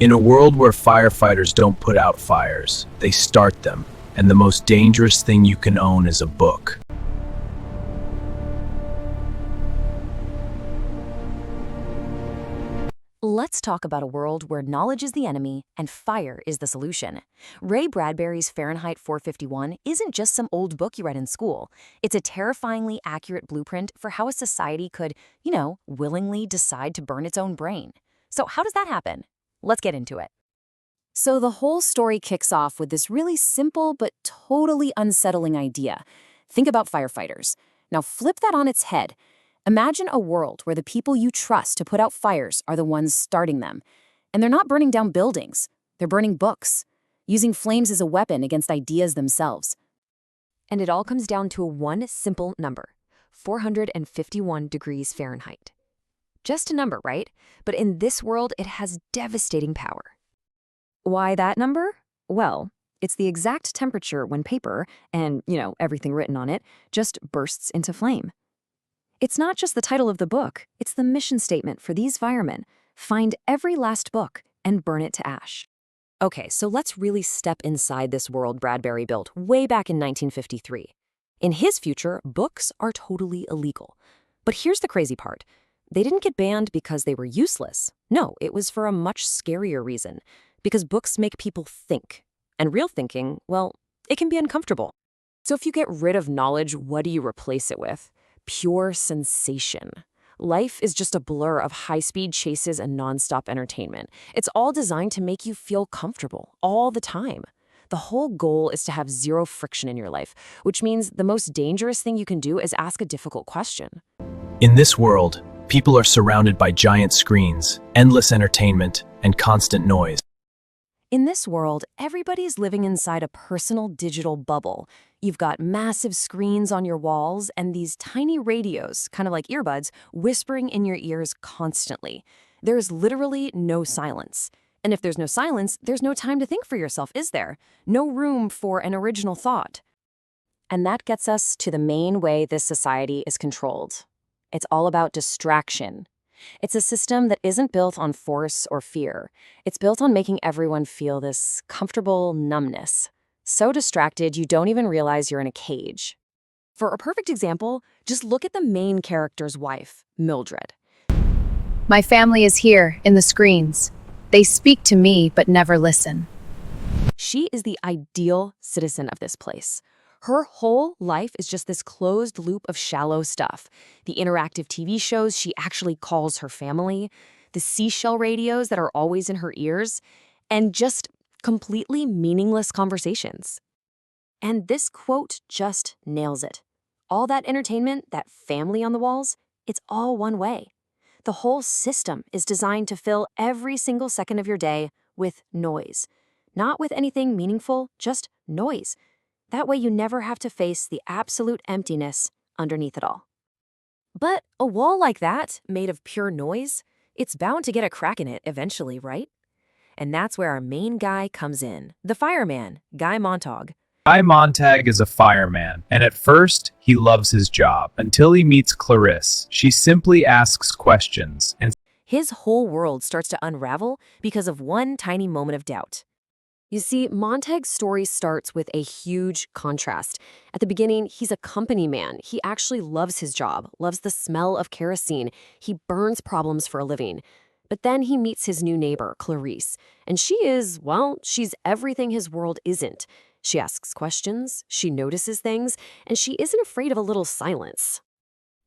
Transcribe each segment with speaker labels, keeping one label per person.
Speaker 1: In a world where firefighters don't put out fires, they start them, and the most dangerous thing you can own is a book.
Speaker 2: Let's talk about a world where knowledge is the enemy and fire is the solution. Ray Bradbury's Fahrenheit 451 isn't just some old book you read in school. It's a terrifyingly accurate blueprint for how a society could, willingly decide to burn its own brain. So how does that happen? Let's get into it. So the whole story kicks off with this really simple but totally unsettling idea. Think about firefighters. Now flip that on its head. Imagine a world where the people you trust to put out fires are the ones starting them. And they're not burning down buildings. They're burning books, using flames as a weapon against ideas themselves. And it all comes down to one simple number, 451 degrees Fahrenheit. Just a number, right? But in this world, it has devastating power. Why that number? Well, it's the exact temperature when paper, and, everything written on it, just bursts into flame. It's not just the title of the book, it's the mission statement for these firemen. Find every last book and burn it to ash. Okay, so let's really step inside this world Bradbury built way back in 1953. In his future, books are totally illegal. But here's the crazy part. They didn't get banned because they were useless. No, it was for a much scarier reason. Because books make people think. And real thinking, well, it can be uncomfortable. So if you get rid of knowledge, what do you replace it with? Pure sensation. Life is just a blur of high-speed chases and nonstop entertainment. It's all designed to make you feel comfortable all the time. The whole goal is to have zero friction in your life, which means the most dangerous thing you can do is ask a difficult question.
Speaker 1: In this world, people are surrounded by giant screens, endless entertainment, and constant noise.
Speaker 2: In this world, everybody's living inside a personal digital bubble. You've got massive screens on your walls and these tiny radios, kind of like earbuds, whispering in your ears constantly. There's literally no silence. And if there's no silence, there's no time to think for yourself, is there? No room for an original thought. And that gets us to the main way this society is controlled. It's all about distraction. It's a system that isn't built on force or fear. It's built on making everyone feel this comfortable numbness. So distracted, you don't even realize you're in a cage. For a perfect example, just look at the main character's wife, Mildred.
Speaker 3: My family is here, in the screens. They speak to me, but never listen.
Speaker 2: She is the ideal citizen of this place. Her whole life is just this closed loop of shallow stuff. The interactive TV shows she actually calls her family, the seashell radios that are always in her ears, and just completely meaningless conversations. And this quote just nails it. All that entertainment, that family on the walls, it's all one way. The whole system is designed to fill every single second of your day with noise. Not with anything meaningful, just noise. That way you never have to face the absolute emptiness underneath it all. But a wall like that, made of pure noise, it's bound to get a crack in it eventually, right? And that's where our main guy comes in, the fireman, Guy Montag.
Speaker 1: Guy Montag is a fireman, and at first, he loves his job, until he meets Clarisse. She simply asks questions, and
Speaker 2: His whole world starts to unravel because of one tiny moment of doubt. You see, Montag's story starts with a huge contrast. At the beginning, he's a company man. He actually loves his job, loves the smell of kerosene. He burns problems for a living. But then he meets his new neighbor, Clarisse, and she's everything his world isn't. She asks questions, she notices things, and she isn't afraid of a little silence.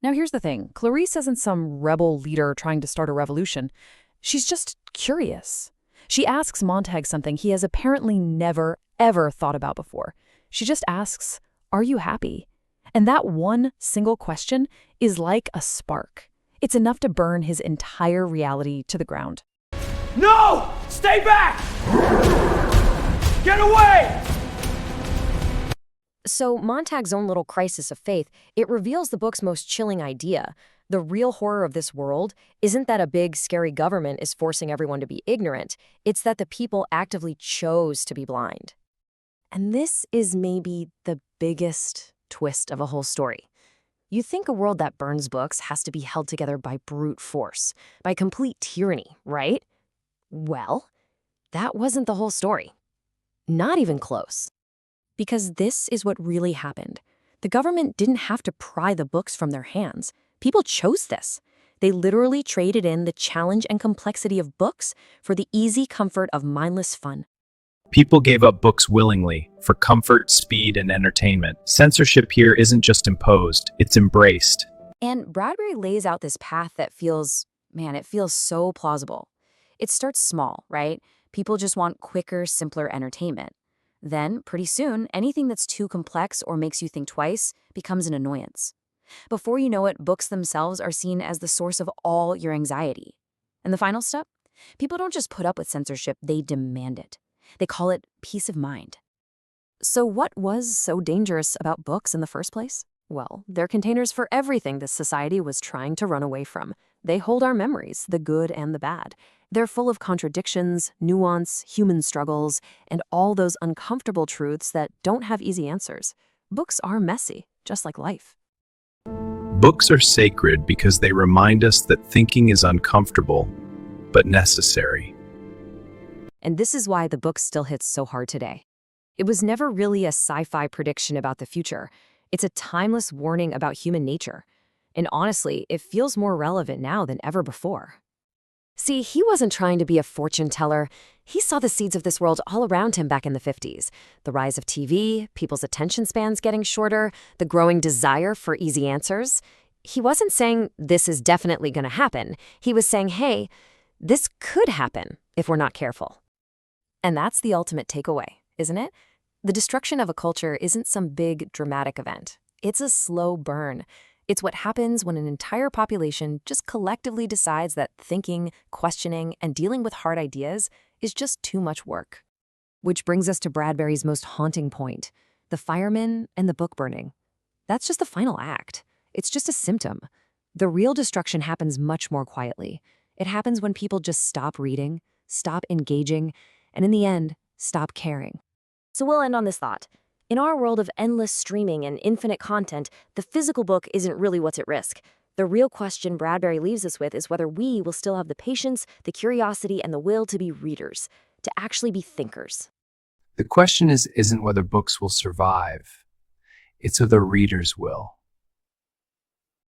Speaker 4: Now here's the thing. Clarisse isn't some rebel leader trying to start a revolution. She's just curious. She asks Montag something he has apparently never, ever thought about before. She just asks, "Are you happy?" And that one single question is like a spark. It's enough to burn his entire reality to the ground.
Speaker 5: No! Stay back! Get away!
Speaker 2: So Montag's own little crisis of faith, it reveals the book's most chilling idea. The real horror of this world isn't that a big, scary government is forcing everyone to be ignorant. It's that the people actively chose to be blind. And this is maybe the biggest twist of a whole story. You think a world that burns books has to be held together by brute force, by complete tyranny, right? Well, That wasn't the whole story. Not even close. Because this is what really happened. The government didn't have to pry the books from their hands. People chose this. They literally traded in the challenge and complexity of books for the easy comfort of mindless fun.
Speaker 1: People gave up books willingly for comfort, speed, and entertainment. Censorship here isn't just imposed, it's embraced.
Speaker 2: And Bradbury lays out this path that feels so plausible. It starts small, right? People just want quicker, simpler entertainment. Then, pretty soon, anything that's too complex or makes you think twice becomes an annoyance. Before you know it, books themselves are seen as the source of all your anxiety. And the final step? People don't just put up with censorship, they demand it. They call it peace of mind. So what was so dangerous about books in the first place? Well, they're containers for everything this society was trying to run away from. They hold our memories, the good and the bad. They're full of contradictions, nuance, human struggles, and all those uncomfortable truths that don't have easy answers. Books are messy, just like life.
Speaker 1: Books are sacred because they remind us that thinking is uncomfortable, but necessary.
Speaker 2: And this is why the book still hits so hard today. It was never really a sci-fi prediction about the future. It's a timeless warning about human nature. And honestly, it feels more relevant now than ever before. See, he wasn't trying to be a fortune teller. He saw the seeds of this world all around him back in the 50s. The rise of TV, people's attention spans getting shorter, the growing desire for easy answers. He wasn't saying this is definitely going to happen. He was saying, hey, this could happen if we're not careful. And that's the ultimate takeaway, isn't it? The destruction of a culture isn't some big, dramatic event. It's a slow burn. It's what happens when an entire population just collectively decides that thinking, questioning, and dealing with hard ideas is just too much work. Which brings us to Bradbury's most haunting point, the fireman and the book burning. That's just the final act. It's just a symptom. The real destruction happens much more quietly. It happens when people just stop reading, stop engaging, and in the end, stop caring. So we'll end on this thought. In our world of endless streaming and infinite content, the physical book isn't really what's at risk. The real question Bradbury leaves us with is whether we will still have the patience, the curiosity, and the will to be readers, to actually be thinkers.
Speaker 1: The question isn't whether books will survive, it's whether readers will.